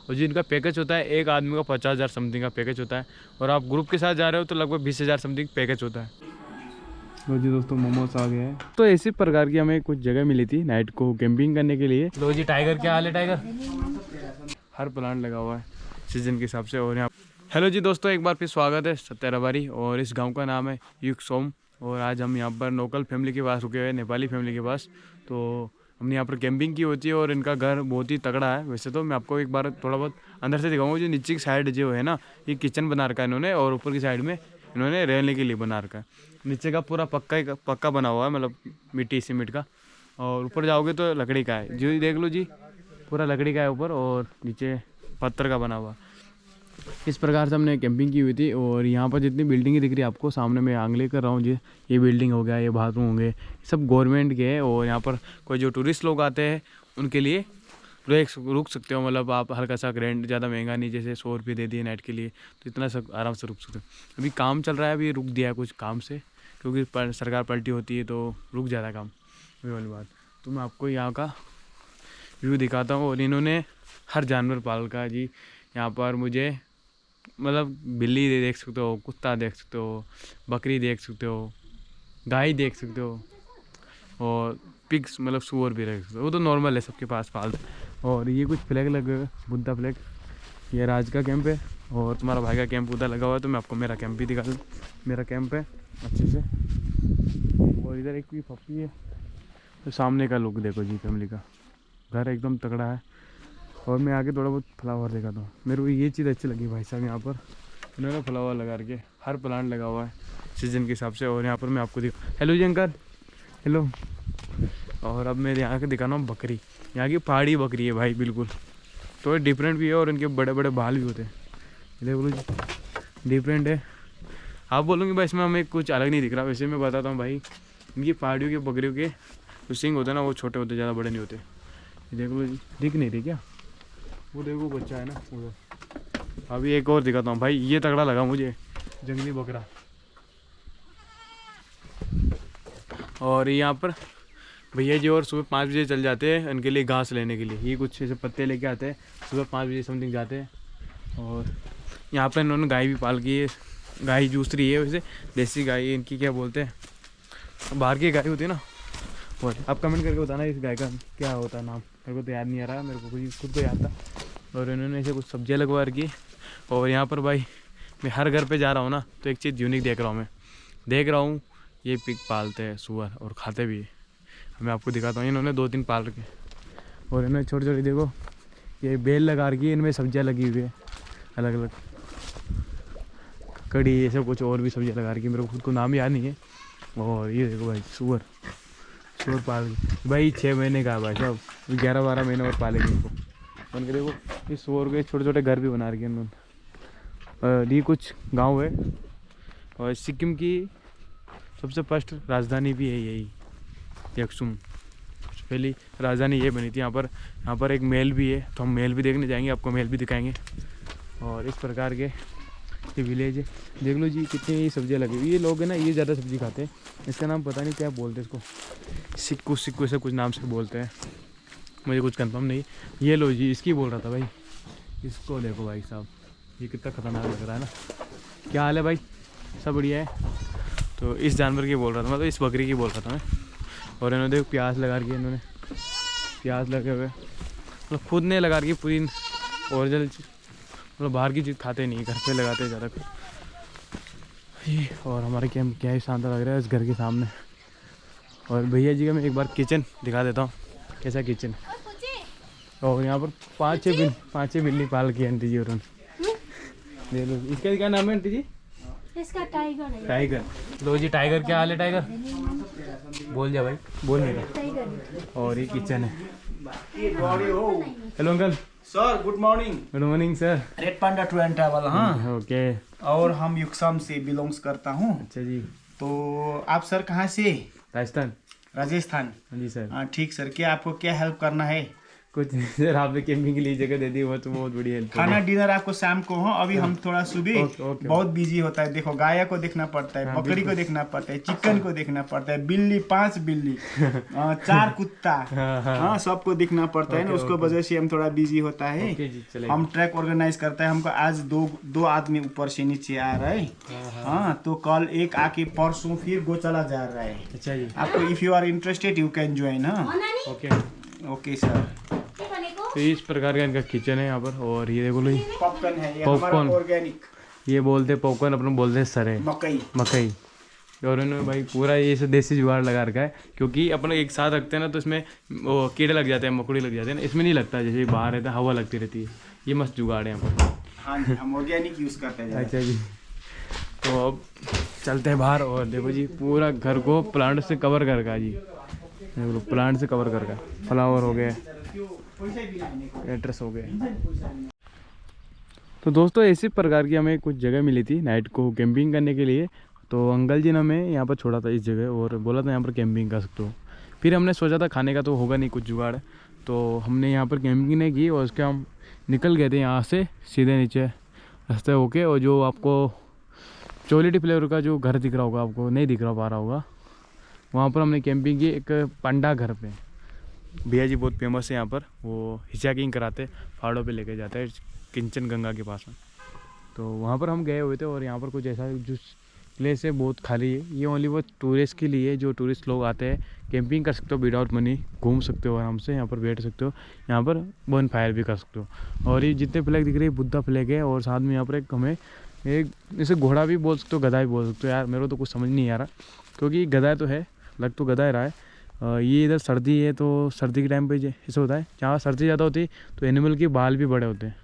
और जो इनका पैकेज होता है एक आदमी का 50,000 समथिंग का पैकेज होता है, और आप ग्रुप के साथ जा रहे हो तो लगभग 20,000 समथिंग पैकेज होता है। लो जी दोस्तों, मोमोज आ गए हैं। तो इसी प्रकार की हमें कुछ जगह मिली थी नाइट को कैंपिंग करने के लिए। लो जी, टाइगर क्या हाल है टाइगर? हर प्लांट लगा हुआ है सीजन के हिसाब से। और यहाँ हेलो जी दोस्तों, एक बार फिर स्वागत है सत्य रबारी, और इस गांव का नाम है युक्सोम। और आज हम यहाँ पर लोकल फैमिली के पास रुके हुए हैं, नेपाली फैमिली के पास। तो हमने यहाँ पर कैंपिंग की होती है, और इनका घर बहुत ही तगड़ा है। वैसे तो मैं आपको एक बार थोड़ा बहुत अंदर से दिखाऊंगा। जो नीचे की साइड जो है ना, ये किचन बना रखा है इन्होंने, और ऊपर की साइड में इन्होंने रहने के लिए बना रखा है। नीचे का पूरा पक्का बना हुआ है, मतलब मिट्टी सीमेंट का। और ऊपर जाओगे तो लकड़ी का है, जो देख लो जी, पूरा लकड़ी का है ऊपर, और नीचे पत्थर का बना हुआ। इस प्रकार से हमने कैंपिंग की हुई थी। और यहाँ पर जितनी बिल्डिंग दिख रही है आपको सामने, मैं आंगले कर रहा हूँ जी, ये बिल्डिंग हो गया, ये बाथरूम होंगे, सब गवर्नमेंट के हैं। और यहाँ पर कोई जो टूरिस्ट लोग आते हैं उनके लिए रुक सकते हो। मतलब आप हल्का सा रेंट ज़्यादा महंगा नहीं, जैसे 100 रुपये दे दिए नाइट के लिए, तो इतना सब आराम से रुक सकते हो। अभी काम चल रहा है, अभी रुक दिया है कुछ काम से, क्योंकि सरकार पलटी होती है तो रुक जाता है काम, वही वाली बात। तो मैं आपको यहाँ का व्यू दिखाता हूँ। और इन्होंने हर जानवर पाल का जी। यहाँ पर मुझे मतलब बिल्ली देख सकते हो, कुत्ता देख सकते हो, बकरी देख सकते हो, गाय देख सकते हो, और पिग्स मतलब सूअर भी रख सकते हो। वो तो नॉर्मल है, सबके पास पालते। और ये कुछ फ्लैग लगे हुए, बुद्धा फ्लैग। ये राज का कैंप है, और तुम्हारा भाई का कैंप उधर लगा हुआ है। तो मैं आपको मेरा कैंप भी दिखा दूँ। मेरा कैंप है अच्छे से। और इधर एक भी पप्पी है। तो सामने का लुक देखो जी, फैमिली का घर एकदम तगड़ा है। और मैं आगे थोड़ा बहुत फ्लावर दिखाता हूँ। मेरे को ये चीज़ अच्छी लगी भाई साहब, यहाँ पर इन्होंने फ्लावर लगा के हर प्लांट लगा हुआ है सीजन के हिसाब से। और यहाँ पर मैं आपको हेलो जी अंकल, हेलो। और अब मैं यहाँ के दिखाना हूँ बकरी। यहाँ की पहाड़ी बकरी है भाई, बिल्कुल तो डिफरेंट भी है, और इनके बड़े बड़े बाल भी होते हैं। देख लो जी, डिफरेंट है। आप बोलोगे भाई इसमें हमें कुछ अलग नहीं दिख रहा, वैसे मैं बताता हूँ भाई। इनकी पहाड़ियों के बकरियों के जो सिंग होते हैं ना, वो छोटे होते, ज़्यादा बड़े नहीं होते। देख लो जी, दिख नहीं रही क्या? वो देखो बच्चा है ना उधर। अभी एक और दिखाता हूँ भाई, ये तगड़ा लगा मुझे, जंगली बकरा। और यहाँ पर भैया जी और सुबह 5 बजे चल जाते हैं इनके लिए घास लेने के लिए। ये कुछ ऐसे पत्ते लेके आते हैं, सुबह 5 बजे समथिंग जाते हैं। और यहाँ पर इन्होंने गाय भी पाल की है, गाय दूसरी है वैसे, देसी गाय इनकी क्या बोलते हैं, बाहर की गाय होती है ना। और आप कमेंट करके बताना इस गाय का क्या होता है नाम, मेरे को तो याद नहीं आ रहा, मेरे को खुद को याद था। और इन्होंने ऐसे कुछ सब्जियाँ लगवा रखी। और यहाँ पर भाई मैं हर घर पे जा रहा हूँ ना, तो एक चीज़ यूनिक देख रहा हूँ। मैं देख रहा हूँ ये पिग पालते हैं, सुअर, और खाते भी है। मैं आपको दिखाता हूँ, इन्होंने 2-3 पाल रखे। और इन्होंने छोटी छोटी देखो ये बेल लगा रखी है, इनमें सब्जियाँ लगी हुई है अलग अलग, कड़ी, ये सब कुछ और भी सब्जियाँ लगा रखी है, मेरे को खुद को नाम याद नहीं है। और ये देखो भाई सुअर पाल भाई 6 महीने का है भाई साहब, 11-12 महीने और पालेंगे इनको। बन के देखो इस सुअर के छोटे छोटे घर भी बना रखे हैं इन्होंने। ये कुछ गांव है, और सिक्किम की सबसे फर्स्ट राजधानी भी है यही, यक्सुम। पहली राजधानी ये बनी थी। यहाँ पर एक महल भी है, तो हम महल भी देखने जाएंगे, आपको महल भी दिखाएंगे। और इस प्रकार के ये विलेज है। देख लो जी कितनी सब्जियाँ लगी हुई। ये लोग है ना, ये ज़्यादा सब्जी खाते हैं। इसका नाम पता नहीं क्या बोलते हैं इसको, सिक्कू से कुछ नाम से बोलते हैं, मुझे कुछ कंफर्म नहीं। ये लो जी, इसकी बोल रहा था भाई। इसको देखो भाई साहब, ये कितना खतरनाक लग रहा है ना। क्या हाल है भाई? सब बढ़िया है। तो इस जानवर की बोल रहा था, मतलब इस बकरी की बोल रहा था मैं। और इन्होंने देखो प्याज लगा रखी है, इन्होंने प्याज लगे हुए, मतलब खुद ने लगा रखी पूरी ओरिजिनल चीज़, मतलब बाहर की चीज़ खाते नहीं, घर पे लगाते ज़्यादा कुछ। और हमारे कैंप क्या ही शानदार लग रहा है इस घर के सामने। और भैया जी का मैं एक बार किचन दिखा देता हूँ, कैसा किचन है। और यहाँ पर 5-6 बिल्ली पाल की आंटी जी। और देख लो इसका क्या नाम है आंटी जी? इसका टाइगर है। टाइगर। लो जी टाइगर, क्या हाल है टाइगर? बोल जा भाई, बोल नहीं रहा। टाइगर। और ये किचन है। Hello uncle. Sir good morning. Good morning sir. Red panda tour and travel. हाँ ओके। और हम युक्सम से बिलोंग्स करता हूँ। अच्छा जी। तो आप सर कहाँ से? राजस्थान। राजस्थान। हाँ जी सर। हाँ ठीक सर, क्या आपको क्या हेल्प करना है? कुछ सर आपने कैंपिंग के लिए जगह दे दी, वो तो बहुत बड़ी हेल्प। खाना डिनर आपको शाम को हो, अभी हम थोड़ा सुबह ओके। बहुत बिजी होता है। देखो गाय को देखना पड़ता है, बकरी को देखना पड़ता है, चिकन को देखना पड़ता है, बिल्ली 5 बिल्ली 4 कुत्ता, हाँ सबको देखना पड़ता है ना। उसको वजह से हम थोड़ा बिजी होता है। हम ट्रैक ऑर्गेनाइज करता है। हमको आज दो आदमी ऊपर से नीचे आ रहा है, हाँ तो कल एक आके परसों फिर गोचला जा रहा है। अच्छा जी, आपको if you are interested you can join. हाँ ओके सर। तो इस प्रकार का इनका किचन है यहाँ पर। और ये देखो लो, पॉपकॉर्न है ये पॉपकॉर्न। हमारा ऑर्गेनिक, ये बोलते हैं पॉपकॉर्न, अपन बोलते हैं सरे, मकई। और इन्होंने भाई पूरा ये से देसी जुगाड़ लगा रखा है, क्योंकि अपन एक साथ रखते हैं ना तो इसमें वो कीड़े लग जाते हैं, मकोड़ी लग जाते हैं ना, इसमें नहीं लगता। जैसे बाहर रहता है हवा लगती रहती है। ये मस्त जुगाड़ है यहाँ पर। हाँ जी हम ऑर्गेनिक यूज करते हैं। अच्छा जी, तो अब चलते हैं बाहर। और देखो जी पूरा घर को प्लांट से कवर कर रखा है जी, देखो प्लांट से कवर कर रखा है। फ्लावर हो गए, एड्रेस हो गए। तो दोस्तों इसी प्रकार की हमें कुछ जगह मिली थी नाइट को कैंपिंग करने के लिए। तो अंकल जी ने हमें यहाँ पर छोड़ा था इस जगह और बोला था यहाँ पर कैंपिंग कर सकते हो। फिर हमने सोचा था खाने का तो होगा नहीं कुछ जुगाड़, तो हमने यहाँ पर कैंपिंग नहीं की और उसके हम निकल गए थे यहाँ से सीधे नीचे रास्ते होके। और जो आपको चॉकलेटी फ्लेवर का जो घर दिख रहा होगा, आपको नहीं दिख रहा पा रहा होगा, वहाँ पर हमने कैंपिंग की एक पंडा घर पे। भैया जी बहुत फेमस है यहाँ पर, वो हिचाकिंग कराते, पहाड़ों पे लेके जाते हैं किंचन गंगा के पास में। तो वहाँ पर हम गए हुए थे। और यहाँ पर कुछ ऐसा जो प्लेस है बहुत खाली है, ये ओनली वो टूरिस्ट के लिए, जो टूरिस्ट लोग आते हैं कैंपिंग कर सकते हो विदाउट मनी, घूम सकते हो आराम से, यहाँ पर बैठ सकते हो, यहाँ पर वन फायर भी कर सकते हो। और ये जितने फ्लैग दिख रहे हैं बुद्धा फ्लैग है। और साथ में यहाँ पर एक हमें एक इसे घोड़ा भी बोल सकते हो, गधा भी बोल सकते हो। यार मेरे को तो कुछ समझ नहीं आ रहा, क्योंकि गधा तो है, लग तो गधा ही रहा है। ये इधर सर्दी है तो सर्दी के टाइम पे ऐसा होता है, जहाँ सर्दी ज़्यादा होती है तो एनिमल के बाल भी बड़े होते हैं,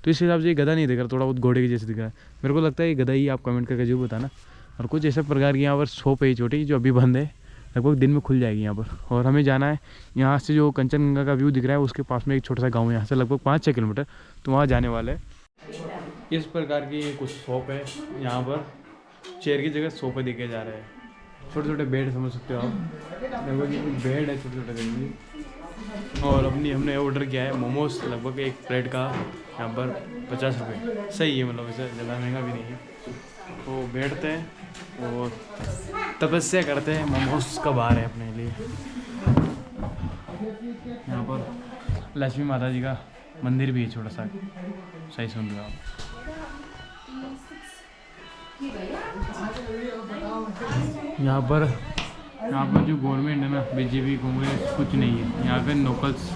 तो इस हिसाब से ये गधा नहीं दिख रहा, थोड़ा बहुत घोड़े के जैसे दिख रहा है। मेरे को लगता है ये गधा ही, आप कमेंट करके जरूर बताना। और कुछ ऐसे प्रकार की यहाँ पर शॉप है छोटी, जो अभी बंद है, लगभग दिन में खुल जाएगी यहाँ पर। और हमें जाना है यहाँ से, जो कंचनगंगा का व्यू दिख रहा है उसके पास में एक छोटा सा गाँव है, यहाँ से लगभग 5-6 किलोमीटर, तो वहाँ जाने वाले हैं। इस प्रकार की कुछ शॉप है यहाँ पर, चेयर की जगह सोफे दिखे जा रहे हैं, छोटे छोटे बेड समझ सकते हो आप। देखो जी बेड है छोटे छोटे देखिए। और हमने ऑर्डर किया है मोमोज, लगभग एक प्लेट का यहाँ पर 50 रुपये, सही है, मतलब इसे ज़्यादा महंगा भी नहीं है। तो बैठते हैं और तपस्या करते हैं, मोमोज कब आ रहे हैं अपने लिए। यहाँ पर लक्ष्मी माता जी का मंदिर भी है छोटा सा, सही सुन रहे हो आप। यहाँ पर जो गवर्नमेंट है ना, बीजेपी कांग्रेस कुछ नहीं है, यहाँ पे लोकल्स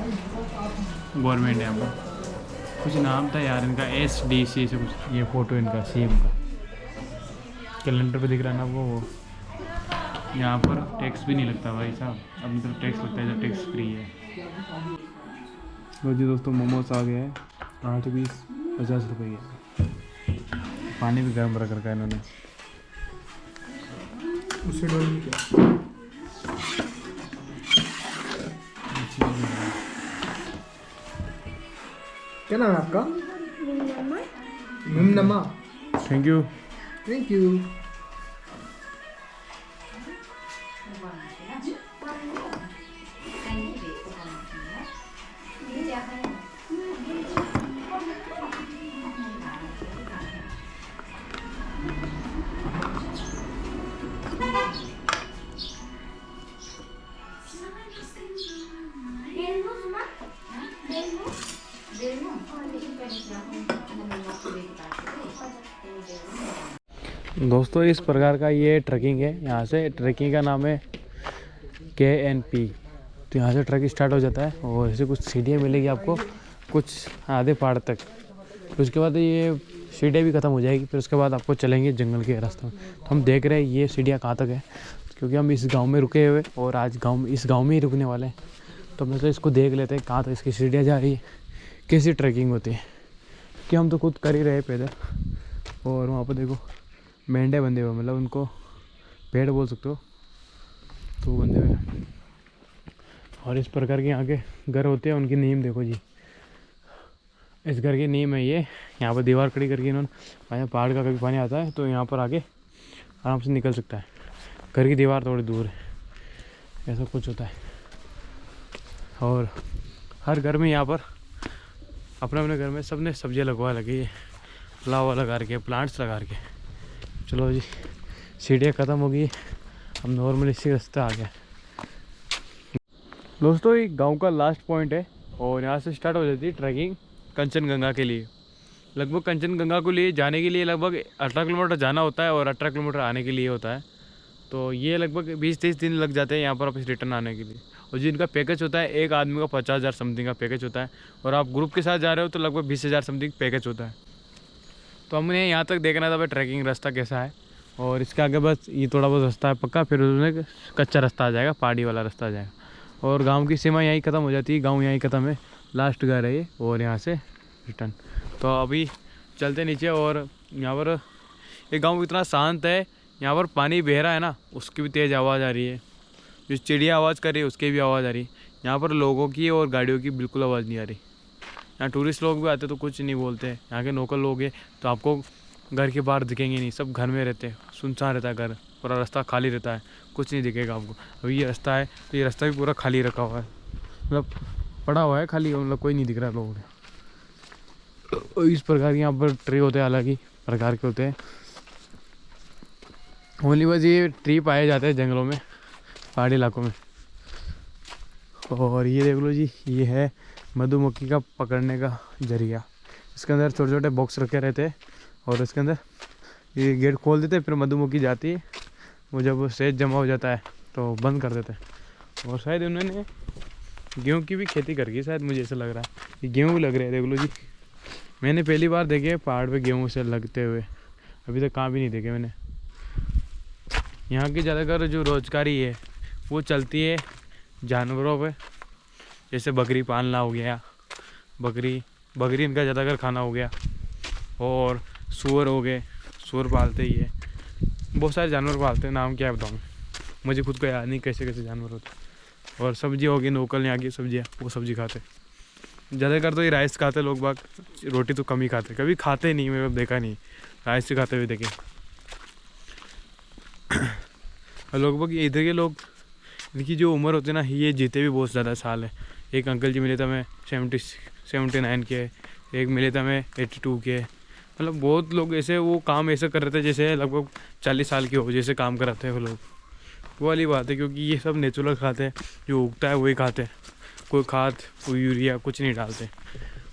गवर्नमेंट है। यहाँ पर कुछ नाम था यार इनका, SDC से कुछ, ये फ़ोटो इनका CM का कैलेंडर पे दिख रहा है ना आपको वो। यहाँ पर टैक्स भी नहीं लगता भाई साहब, अभी तो टैक्स लगता है, टैक्स फ्री है। तो जी दोस्तों मोमोज आ गया है, 8 पीस 50 रुपये के। पानी भी गर्म रख रखा है इन्होंने, उससे डोल क्या नाम है आपका? मिमनमा। Thank you. Thank you. दोस्तों इस प्रकार का ये ट्रैकिंग है, यहाँ से ट्रैकिंग का नाम है KNP। तो यहाँ से ट्रैक स्टार्ट हो जाता है और ऐसे कुछ सीढ़ियाँ मिलेगी आपको कुछ आधे पहाड़ तक। फिर उसके बाद ये सीढ़ियाँ भी ख़त्म हो जाएगी, फिर उसके बाद आपको चलेंगे जंगल के रास्ते में। तो हम देख रहे हैं ये सीढ़ियाँ कहाँ तक है, क्योंकि हम इस गांव में रुके हुए और आज इस गांव में ही रुकने वाले हैं। तो हम तो इसको देख लेते हैं कहाँ तक इसकी सीढ़ियाँ जा रही है, कैसी ट्रैकिंग होती है, कि हम तो खुद कर ही रहे पैदल। और वहाँ पर देखो मेंढे बंधे हुए, मतलब उनको पेड़ बोल सकते हो, तो वो बंधे हुए। और इस प्रकार के यहाँ के घर होते हैं, उनकी नीम देखो जी, इस घर की नीम है ये। यहाँ पर दीवार खड़ी करके इन्होंने, पहाड़ का कभी पानी आता है तो यहाँ पर आके आराम से निकल सकता है। घर की दीवार थोड़ी दूर है, ऐसा कुछ होता है। और हर घर में यहाँ पर अपने अपने घर में सब ने सब्जियाँ लगवा लगी है, फ्लावर लगा के, प्लांट्स लगा के। चलो जी, सीढ़ियाँ ख़त्म हो गई, हम नॉर्मल इसी रास्ते आ गए। दोस्तों ये गांव का लास्ट पॉइंट है और यहाँ से स्टार्ट हो जाती है ट्रैकिंग कंचनगंगा के लिए। लगभग कंचनगंगा को लिए जाने के लिए लगभग 18 किलोमीटर जाना होता है और 18 किलोमीटर आने के लिए होता है। तो ये लगभग 20-30 दिन लग जाते हैं यहाँ पर वापस रिटर्न आने के लिए। और जिनका पैकेज होता है एक आदमी का 50,000 समथिंग का पैकेज होता है, और आप ग्रुप के साथ जा रहे हो तो लगभग 20,000 समथिंग पैकेज होता है। तो हमने यहाँ तक देखना था भाई ट्रैकिंग रास्ता कैसा है, और इसके आगे बस ये थोड़ा बहुत रास्ता है पक्का, फिर उसमें कच्चा रास्ता आ जाएगा, पहाड़ी वाला रास्ता आ जाएगा। और गांव की सीमा यहीं ख़त्म हो जाती है, गांव यहीं ख़त्म है, लास्ट घर है ये, और यहाँ से रिटर्न। तो अभी चलते नीचे। और यहाँ पर ये गांव इतना शांत है, यहाँ पर पानी बह रहा है ना, उसकी भी तेज़ आवाज़ आ रही है, जो चिड़िया आवाज़ कर रही है उसकी भी आवाज़ आ रही है। यहाँ पर लोगों की और गाड़ियों की बिल्कुल आवाज़ नहीं आ रही। यहाँ टूरिस्ट लोग भी आते तो कुछ नहीं बोलते, यहाँ के लोकल लोग हैं तो आपको घर के बाहर दिखेंगे नहीं, सब घर में रहते हैं, सुनसान रहता है घर, पूरा रास्ता खाली रहता है, कुछ नहीं दिखेगा आपको। अभी ये रास्ता है तो ये रास्ता भी पूरा खाली रखा हुआ है, मतलब पड़ा हुआ है खाली, मतलब कोई नहीं दिख रहा लोगों ने। इस प्रकार के यहाँ पर ट्री होते हैं, अलग ही प्रकार के होते हैं। ओनली बस ये ट्री पाए जाते हैं जंगलों में, पहाड़ी इलाकों में। और ये देख लो जी, ये है मधुमक्खी का पकड़ने का जरिया। इसके अंदर छोटे छोटे बॉक्स रखे रहते हैं और इसके अंदर ये गेट खोल देते हैं, फिर मधुमक्खी जाती है, वो जब शहद जमा हो जाता है तो बंद कर देते हैं। और शायद उन्होंने गेहूँ की भी खेती कर की, शायद मुझे ऐसा लग रहा है। ये गेहूँ लग रहे हैं, देख लो जी, मैंने पहली बार देखे पहाड़ पे गेहूँ से लगते हुए, अभी तक कहाँ भी नहीं देखे मैंने। यहाँ की ज़्यादातर जो रोजगारी है वो चलती है जानवरों पे, जैसे बकरी पालना हो गया, बकरी इनका ज़्यादातर खाना हो गया, और सूअर हो गए, सूअर पालते ही है, बहुत सारे जानवर पालते हैं, नाम क्या है बताऊँ, मुझे खुद को याद नहीं कैसे कैसे जानवर होते हैं। और सब्जी होगी लोकल यहाँ की सब्जियाँ, वो सब्जी खाते ज़्यादातर तो ये राइस खाते लोग बाग, रोटी तो कम ही खाते, कभी खाते नहीं, मैंने देखा नहीं राइस से खाते हुए देखे। लोग बाग इधर के लोग, इनकी जो उम्र होती है ना, ये जीते भी बहुत ज़्यादा साल है। एक अंकल जी मिले थे मैं 79 के, एक मिले थे मैं 82 के, मतलब बहुत लोग ऐसे वो काम ऐसे कर रहे थे जैसे लगभग 40 साल के हो, जैसे काम कर रहे थे वो लोग। वो वाली बात है, क्योंकि ये सब नेचुरल खाते हैं, जो उगता है वही खाते हैं, कोई खाद कोई यूरिया कुछ नहीं डालते।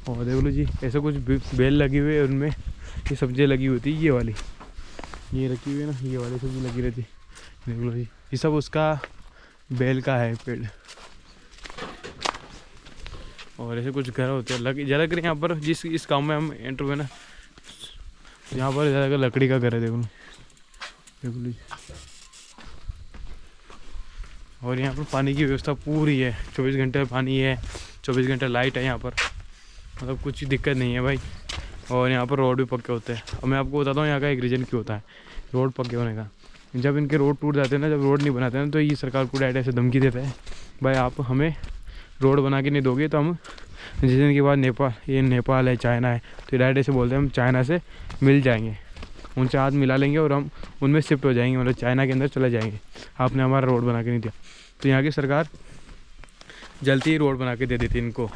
और देख लो जी, ऐसे कुछ बेल लगी हुई है, उनमें ये सब्जियाँ लगी हुई थी, ये वाली ये रखी हुई है ना, ये वाली सब्जी लगी रहती, देख लो जी, ये सब उसका बेल का है पेड़। और ऐसे कुछ घर होते हैं ज़्यादातर यहाँ पर, जिस इस गांव में हम एंटर हुए ना, यहाँ पर ज़्यादातर लकड़ी का घर है, देखो जी। और यहाँ पर पानी की व्यवस्था पूरी है, 24 घंटे पानी है, 24 घंटे लाइट है यहाँ पर, मतलब कुछ दिक्कत नहीं है भाई। और यहाँ पर रोड भी पक्के होते हैं। और मैं आपको बताता हूँ यहाँ का एक रीज़न क्यों होता है रोड पक्के होने का। जब इनके रोड टूट जाते हैं ना, जब रोड नहीं बनाते हैं तो ये सरकार को डायरेक्ट ऐसे धमकी देते हैं, भाई आप हमें रोड बना के नहीं दोगे तो हम जिस दिन के बाद नेपाल है, चाइना है, तो डायरेक्ट ऐसे बोलते हैं हम चाइना से मिल जाएंगे, उनसे हाथ मिला लेंगे और हम उनमें शिफ्ट हो जाएंगे, मतलब चाइना के अंदर चले जाएंगे, आपने हमारा रोड बना के नहीं दिया। तो यहाँ की सरकार जल्दी ही रोड बना के दे देती इनको।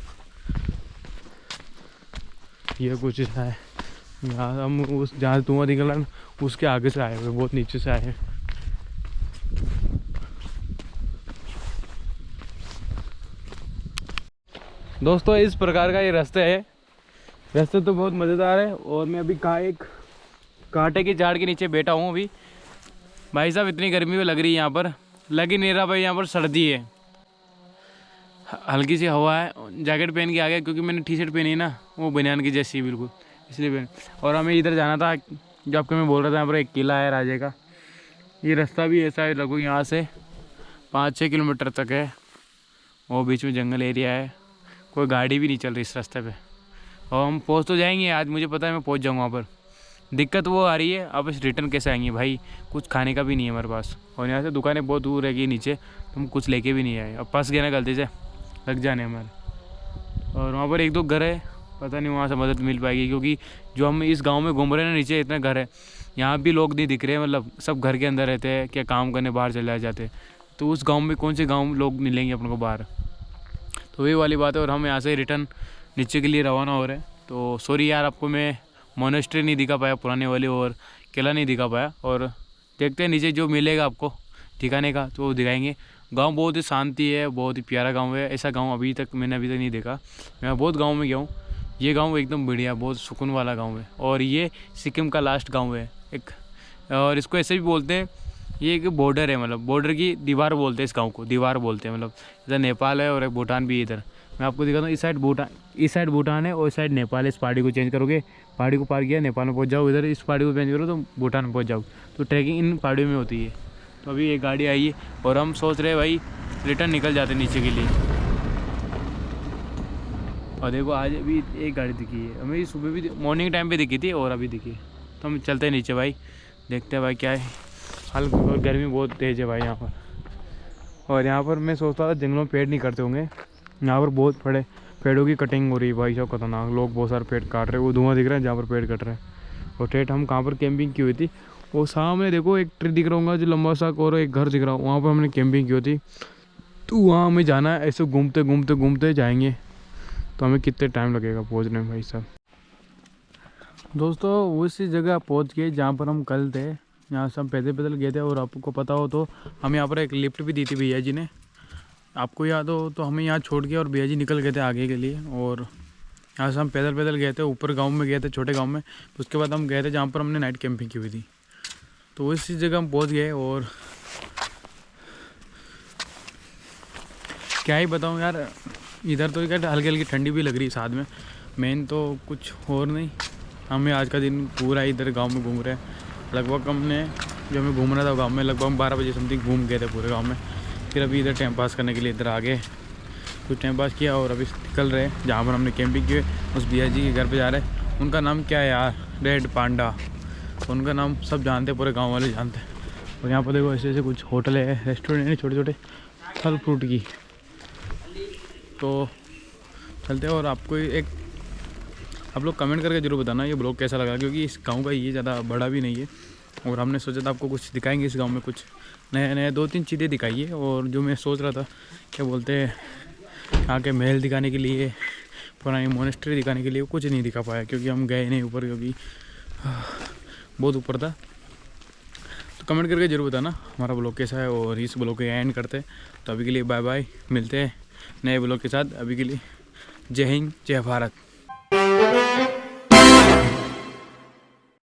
ये कुछ ऐसा है, यहाँ हम उस जहाँ धुआं निकल रहा है उसके आगे से आए हुए, बहुत नीचे से आए हैं। दोस्तों इस प्रकार का ये रास्ता है, रास्ता तो बहुत मज़ेदार है। और मैं अभी एक कांटे के झाड़ के नीचे बैठा हूँ अभी। भाई साहब इतनी गर्मी में लग रही है, यहाँ पर लग ही नहीं रहा भाई, यहाँ पर सर्दी है, हल्की सी हवा है। जैकेट पहन के आ गया क्योंकि मैंने टी शर्ट पहनी है ना, वो बनियान की जैसी बिल्कुल, इसलिए पहन। और हमें इधर जाना था, जो आपको मैं बोल रहा था, यहाँ पर एक किला है राजे का। ये रास्ता भी ऐसा है, लगभग यहाँ से 5-6 किलोमीटर तक है, और बीच में जंगल एरिया है, कोई गाड़ी भी नहीं चल रही इस रास्ते पे। और हम पहुँच तो जाएंगे आज, मुझे पता है मैं पहुँच जाऊँगा वहाँ पर। दिक्कत वो आ रही है अब इस रिटर्न कैसे आएंगे भाई, कुछ खाने का भी नहीं है हमारे पास, और यहाँ से दुकानें बहुत दूर रहेगी नीचे, तो हम कुछ लेके भी नहीं आए। अब फंस गए ना गलती से, लग जाने हमारे। और वहाँ पर 1-2 घर है, पता नहीं वहाँ से मदद मिल पाएगी, क्योंकि जो हम इस गांव में घूम रहे हैं ना, नीचे इतने घर है, यहाँ भी लोग नहीं दिख रहे, मतलब सब घर के अंदर रहते हैं, क्या काम करने बाहर चले जाते हैं। तो उस गांव में कौन से गांव लोग मिलेंगे अपन को बाहर, तो वही वाली बात है। और हम यहाँ से रिटर्न नीचे के लिए रवाना हो रहे हैं। तो सॉरी यार, आपको मैं मोनेस्ट्री नहीं दिखा पाया पुराने वाली, और किला नहीं दिखा पाया। और देखते हैं नीचे जो मिलेगा आपको दिखाने का तो दिखाएंगे। गांव बहुत ही शांति है, बहुत ही प्यारा गांव है। ऐसा गांव अभी तक नहीं देखा। मैं बहुत गांव में गया हूँ, ये गांव एकदम बढ़िया, बहुत सुकून वाला गांव है। और ये सिक्किम का लास्ट गांव है एक, और इसको ऐसे भी बोलते हैं, ये एक बॉर्डर है, मतलब बॉर्डर की दीवार बोलते हैं इस गाँव को, दीवार बोलते हैं। मतलब इधर नेपाल है और एक भूटान भी है इधर। मैं आपको दिखाता हूँ, इस साइड भूटान है और इस साइड नेपाल है। इस पहाड़ी को चेंज करोगे, पहाड़ी को पार किया नेपाल में पहुँच जाओ, इधर इस पहाड़ी को चेंज करो तो भूटान में पहुँच जाओ। तो ट्रैकिंग इन पहाड़ियों में होती है। तो अभी एक गाड़ी आई है और हम सोच रहे हैं भाई रिटर्न निकल जाते नीचे के लिए। और देखो आज अभी एक गाड़ी दिखी है हमें, सुबह भी मॉर्निंग टाइम पे दिखी थी और अभी दिखी है। तो हम चलते हैं नीचे भाई, देखते हैं भाई क्या है हाल। और गर्मी बहुत तेज़ है भाई यहाँ पर। और यहाँ पर मैं सोचता था जंगलों में पेड़ नहीं कटते होंगे, यहाँ पर बहुत बड़े पेड़ों की कटिंग हो रही है भाई साहब, खतरनाक। लोग बहुत सारे पेड़ काट रहे हैं, वो धुआं दिख रहा है जहाँ पर पेड़ कट रहे हैं। और ठेठ हम कहाँ पर कैंपिंग की हुई थी, वो सामने देखो एक ट्री दिख रहा होगा जो लंबा सा, और एक घर दिख रहा हो, वहाँ पर हमने कैंपिंग की थी। तो वहाँ हमें जाना है, ऐसे घूमते घूमते घूमते जाएंगे। तो हमें कितने टाइम लगेगा पहुँचने में भाई साहब। दोस्तों उसी जगह पहुँच गए जहाँ पर हम कल थे। यहाँ से हम पैदल पैदल गए थे। और आपको पता हो तो हम यहाँ पर एक लिफ्ट भी दी थी भैया जी ने, आपको याद हो तो हमें यहाँ छोड़ के और भैया जी निकल गए थे आगे के लिए। और यहाँ से हम पैदल पैदल गए थे, ऊपर गांव में गए थे, छोटे गांव में। उसके बाद हम गए थे जहाँ पर हमने नाइट कैंपिंग की हुई थी। तो उसी जगह हम पहुँच गए। और क्या ही बताऊँ यार, इधर तो क्या हल्की हल्की ठंडी भी लग रही है साथ में। मेन तो कुछ और नहीं, हमें आज का दिन पूरा इधर गाँव में घूम रहे हैं। लगभग हमने जो हमें घूमना था गाँव में लगभग हम 12 बजे समथिंग घूम गए थे पूरे गाँव में। फिर अभी इधर टाइम पास करने के लिए इधर आ गए, कुछ टाइम पास किया और अभी निकल रहे हैं जहाँ पर हमने कैंपिंग की। उस भैया जी के घर पे जा रहे हैं। उनका नाम क्या है यार, रेड पांडा, उनका नाम सब जानते, पूरे गांव वाले जानते हैं। और यहाँ पर देखो ऐसे ऐसे कुछ होटल है, रेस्टोरेंट है छोटे छोटे फल फ्रूट की। तो चलते हैं। और आपको एक आप लोग कमेंट करके ज़रूर बताना ये ब्लॉग कैसा लगा, क्योंकि इस गाँव का ये ज़्यादा बड़ा भी नहीं है। और हमने सोचा था आपको कुछ दिखाएंगे इस गाँव में, कुछ नए नए 2-3 चीज़ें दिखाई है। और जो मैं सोच रहा था क्या बोलते हैं, यहाँ के महल दिखाने के लिए, पुरानी मोनेस्ट्री दिखाने के लिए, कुछ नहीं दिखा पाया क्योंकि हम गए नहीं ऊपर, क्योंकि बहुत ऊपर था। तो कमेंट करके ज़रूर बताना हमारा ब्लॉग कैसा है। और इस ब्लॉग को एंड करते हैं। तो अभी के लिए बाय बाय, मिलते हैं नए ब्लॉग के साथ। अभी के लिए जय हिंद, जय भारत।